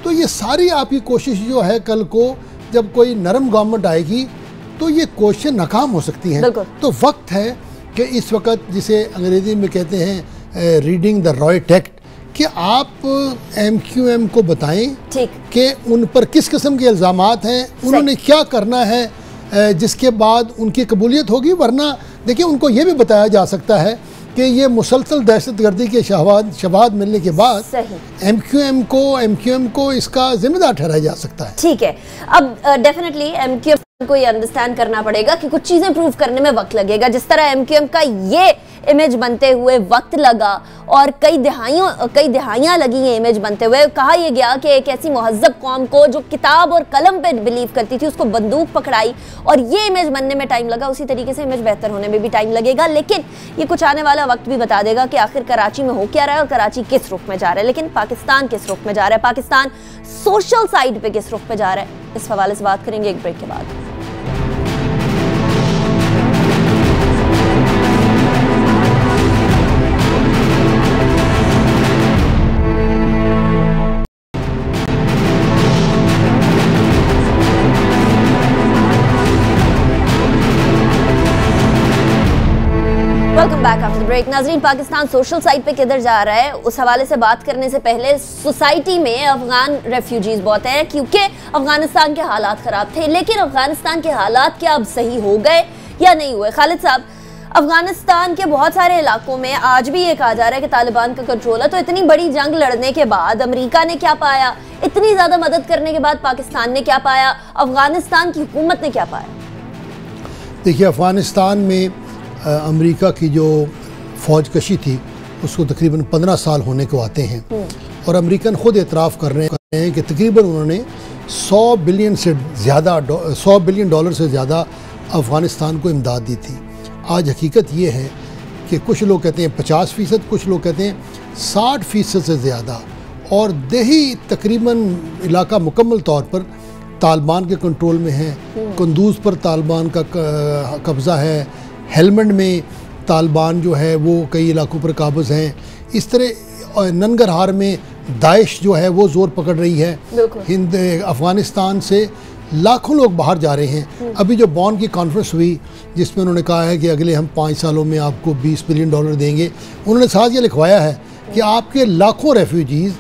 तो ये सारी आपकी कोशिश जो है, कल को जब कोई नरम गवर्नमेंट आएगी तो ये कोशिशें नाकाम हो सकती हैं। तो वक्त है कि इस वक्त, जिसे अंग्रेज़ी में कहते हैं रीडिंग द रॉयट एक्ट, कि आप एमक्यूएम को बताएं कि उन पर किस किस्म के इल्ज़ामात हैं, उन्होंने क्या करना है, जिसके बाद उनकी कबूलियत होगी। वरना देखिए, उनको ये भी बताया जा सकता है कि ये मुसलसल दहशतगर्दी के शवाहद मिलने के बाद एमक्यूएम को इसका जिम्मेदार ठहराया जा सकता है। ठीक है, अब डेफिनेटली एमक्यूएम को ये अंडरस्टैंड करना पड़ेगा कि कुछ चीजें प्रूव करने में वक्त लगेगा। जिस तरह एमक्यूएम का ये इमेज बनते हुए वक्त लगा और कई दहाइयां लगी हैं इमेज बनते हुए। कहा यह गया कि एक ऐसी महज़्ज़ब कौम को जो किताब और कलम पे बिलीव करती थी, उसको बंदूक पकड़ाई, और ये इमेज बनने में टाइम लगा। उसी तरीके से इमेज बेहतर होने में भी टाइम लगेगा, लेकिन ये कुछ आने वाला वक्त भी बता देगा कि आखिर कराची में हो क्या रहा है और कराची किस रुख में जा रहा है। लेकिन पाकिस्तान किस रुख में जा रहा है, पाकिस्तान सोशल साइड पे किस रुख पे जा रहा है, इस हवाले से बात करेंगे एक ब्रेक के बाद। Welcome back after the break. नाजरीन, पाकिस्तान सोशल साइड पे किधर जा रहा है, उस हवाले से बात करने से पहले सोसाइटी में अफगान रेफ्यूजीज बहुत हैं, क्योंकि अफगानिस्तान के हालात ख़राब थे। लेकिन अफगानिस्तान के हालात क्या अब सही हो गए या नहीं हुए? खालिद साहब, अफगानिस्तान के बहुत सारे इलाकों में आज भी ये कहा जा रहा है कि तालिबान का कंट्रोल है। तो इतनी बड़ी जंग लड़ने के बाद अमेरिका ने क्या पाया, इतनी ज़्यादा मदद करने के बाद पाकिस्तान ने क्या पाया, अफगानिस्तान की हुकूमत ने क्या पाया? देखिए, अफगानिस्तान में अमेरिका की जो फ़ौज कशी थी उसको तकरीबन 15 साल होने को आते हैं, और अमेरिकन ख़ुद एतराफ़ कर रहे हैं कि तकरीबन उन्होंने 100 बिलियन डॉलर से ज़्यादा अफ़गानिस्तान को इमदाद दी थी। आज हकीकत ये है कि कुछ लोग कहते हैं 50%, कुछ लोग कहते हैं 60% से ज़्यादा, और देही तकरीबन इलाका मुकम्मल तौर पर तालिबान के कंट्रोल में है। कुंदूज़ पर तालिबान का कब्ज़ा है, हेलमंड में तालिबान जो है वो कई इलाकों पर काबज़ हैं। इस तरह नंगरहार में दाइश जो है वो जोर पकड़ रही है। हिंद अफ़गानिस्तान से लाखों लोग बाहर जा रहे हैं। अभी जो बॉन की कॉन्फ्रेंस हुई जिसमें उन्होंने कहा है कि अगले हम 5 सालों में आपको $20 बिलियन देंगे, उन्होंने साथ ये लिखवाया है कि आपके लाखों रेफ्यूजीज़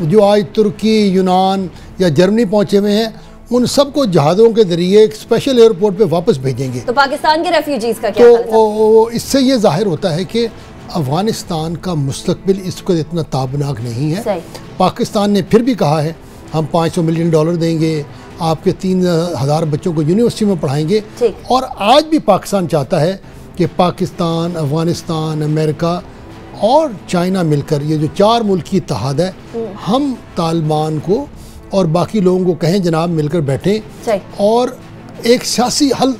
जो आज तुर्की, यूनान या जर्मनी पहुँचे हुए हैं, उन सबको जहाज़ों के ज़रिए एक स्पेशल एयरपोर्ट पे वापस भेजेंगे। तो पाकिस्तान के रेफ्यूजीज़ का क्या हाल है? तो इससे ये जाहिर होता है कि अफ़गानिस्तान का मुस्तकबिल इस वक्त इतना ताबनाक नहीं है। पाकिस्तान ने फिर भी कहा है हम $500 मिलियन देंगे, आपके 3000 बच्चों को यूनिवर्सिटी में पढ़ाएंगे। और आज भी पाकिस्तान चाहता है कि पाकिस्तान, अफ़गानिस्तान, अमेरिका और चाइना मिलकर, ये जो 4 मुल्क की इत्तेहाद है, हम तालिबान को और बाकी लोगों को कहें जनाब मिलकर बैठें और एक सियासी हल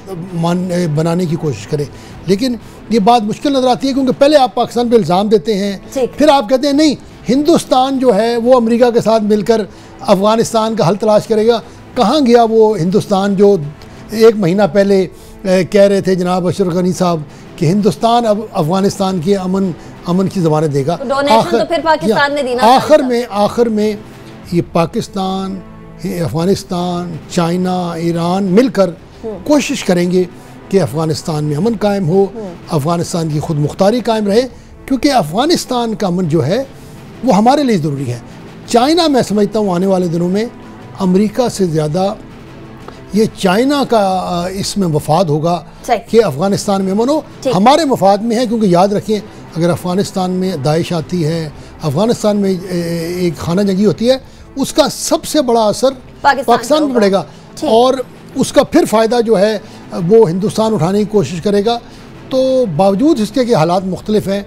बनाने की कोशिश करें। लेकिन ये बात मुश्किल नज़र आती है क्योंकि पहले आप पाकिस्तान पे इल्ज़ाम देते हैं, फिर आप कहते हैं नहीं हिंदुस्तान जो है वो अमेरिका के साथ मिलकर अफ़गानिस्तान का हल तलाश करेगा। कहाँ गया वो हिंदुस्तान जो 1 महीना पहले कह रहे थे जनाब अशरफ गनी साहब कि हिंदुस्तान अब अफ़गानिस्तान के अमन की ज़मानत देगा। आखिर में ये पाकिस्तान, अफ़गानिस्तान, चाइना, ईरान मिलकर कोशिश करेंगे कि अफ़गानिस्तान में अमन कायम हो, अफ़गानिस्तान की खुद मुख्तारी कायम रहे, क्योंकि अफ़गानिस्तान का अमन जो है वो हमारे लिए ज़रूरी है। चाइना मैं समझता हूँ आने वाले दिनों में अमेरिका से ज़्यादा ये चाइना का इसमें मफाद होगा कि अफ़गानिस्तान में अमन हो। हमारे मफाद में है क्योंकि याद रखें अगर अफ़गानिस्तान में दाइश आती है, अफ़गानिस्तान में एक खाना जंगी होती है, उसका सबसे बड़ा असर पाकिस्तान में पड़ेगा और उसका फिर फ़ायदा जो है वो हिंदुस्तान उठाने की कोशिश करेगा। तो बावजूद इसके कि हालात मुख्तलिफ हैं,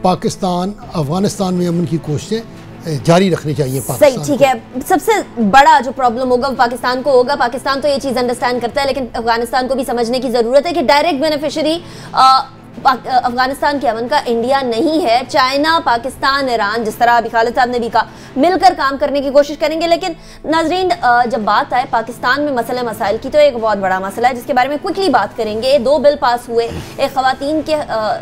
पाकिस्तान अफ़गानिस्तान में अमन की कोशिशें जारी रखनी चाहिए। सही, ठीक है। सबसे बड़ा जो प्रॉब्लम होगा वो पाकिस्तान को होगा। पाकिस्तान तो ये चीज़ अंडरस्टैंड करता है, लेकिन अफ़गानिस्तान को भी समझने की ज़रूरत है कि डायरेक्ट बेनिफिशरी अफगानिस्तान के अमन का इंडिया नहीं है। चाइना, पाकिस्तान, ईरान, जिस तरह अभी खालिद साहब ने भी कहा, मिलकर काम करने की कोशिश करेंगे। लेकिन नाजरीन, जब बात आए पाकिस्तान में मसले मसाइल की, तो एक बहुत बड़ा मसला है जिसके बारे में क्विकली बात करेंगे। 2 बिल पास हुए, एक ख़वातीन के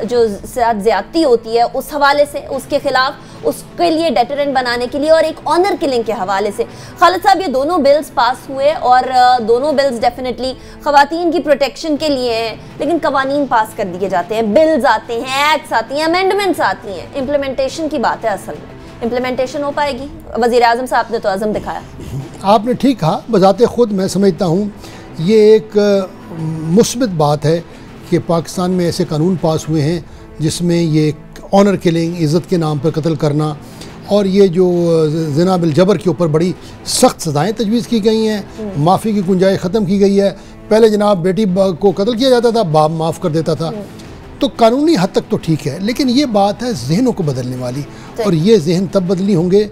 जो साथ ज़्यादती होती है उस हवाले से, उसके खिलाफ, उसके लिए डेटरेंट बनाने के लिए, और एक ऑनर किलिंग के हवाले से। खालिद साहब, ये दोनों बिल्स पास हुए और दोनों बिल्स डेफिनेटली ख़वातीन की प्रोटेक्शन के लिए हैं, लेकिन कवानीन पास कर दिए जाते हैं, बिल्स आते हैं, एक्ट्स आती हैं, अमेंडमेंट्स आती हैं। इम्प्लीमेंटेशन की बात है, असल में इम्प्लीमेंटेशन हो पाएगी? वज़ीर आज़म साहब ने तो अज़म दिखाया। आपने ठीक कहा, बजाते खुद मैं समझता हूँ ये एक मुस्बित बात है कि पाकिस्तान में ऐसे कानून पास हुए हैं जिसमें ये ऑनर किलिंग, इज़्ज़त के नाम पर कत्ल करना, और ये जो ज़िना बिल जबर के ऊपर बड़ी सख्त सज़ाएँ तजवीज़ की गई हैं, माफ़ी की गुंजाइश ख़त्म की गई है। पहले जनाब बेटी को कत्ल किया जाता था, बाप माफ़ कर देता था। तो कानूनी हद तक तो ठीक है, लेकिन ये बात है जहनों को बदलने वाली, और ये जहन तब बदली होंगे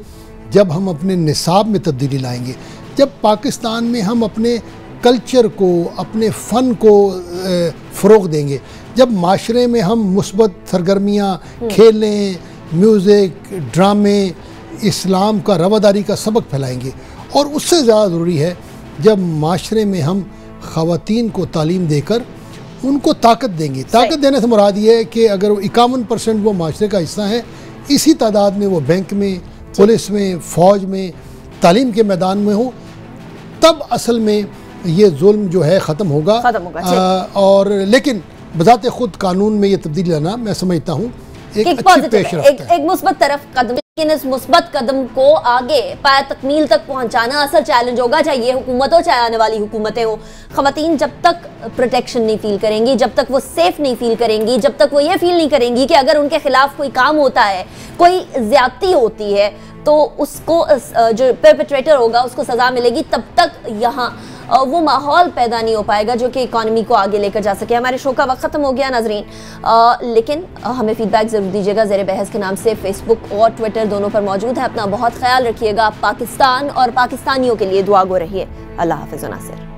जब हम अपने निसाब में तब्दीली लाएंगे, जब पाकिस्तान में हम अपने कल्चर को, अपने फ़न को फ़रोग़ देंगे, जब माशरे में हम मुस्बत सरगर्मियाँ, खेलें, म्यूज़िक, ड्रामे, इस्लाम का रवादारी का सबक फैलाएंगे। और उससे ज़्यादा ज़रूरी है जब माशरे में हम ख़वातीन को तालीम देकर उनको ताकत देंगे। ताकत देने से मुराद ये है कि अगर 51% वो माशरे का हिस्सा है, इसी तादाद में वो बैंक में, पुलिस में, फ़ौज में, तालीम के मैदान में हो, तब असल में ये जुल्म जो है ख़त्म होगा। और लेकिन बज़ाते खुद कानून में ये तब्दीली लाना मैं समझता हूँ एक अच्छी पेशरफ्त है, एक मुस्बत तरफ कदम। लेकिन इस मुस्बत कदम को आगे पाया तकमील तक पहुंचाना असल चैलेंज होगा, चाहे ये हुकूमत हो, चाहे आने वाली हुकूमतें हो। ख़वातीन जब तक प्रोटेक्शन नहीं फील करेंगी, जब तक वो सेफ नहीं फील करेंगी, जब तक वो ये फील नहीं करेंगी कि अगर उनके खिलाफ कोई काम होता है, कोई ज्यादती होती है, तो उसको जो परपेट्रेटर होगा उसको सज़ा मिलेगी, तब तक यहाँ वो माहौल पैदा नहीं हो पाएगा जो कि इकॉनमी को आगे लेकर जा सके। हमारे शो का वक्त ख़त्म हो गया नाजरीन, लेकिन हमें फीडबैक ज़रूर दीजिएगा। ज़ेरे बहस के नाम से फेसबुक और ट्विटर दोनों पर मौजूद है। अपना बहुत ख्याल रखिएगा। पाकिस्तान और पाकिस्तानियों के लिए दुआ गो रहिए। अल्लाह हाफ़िज़ नासिर।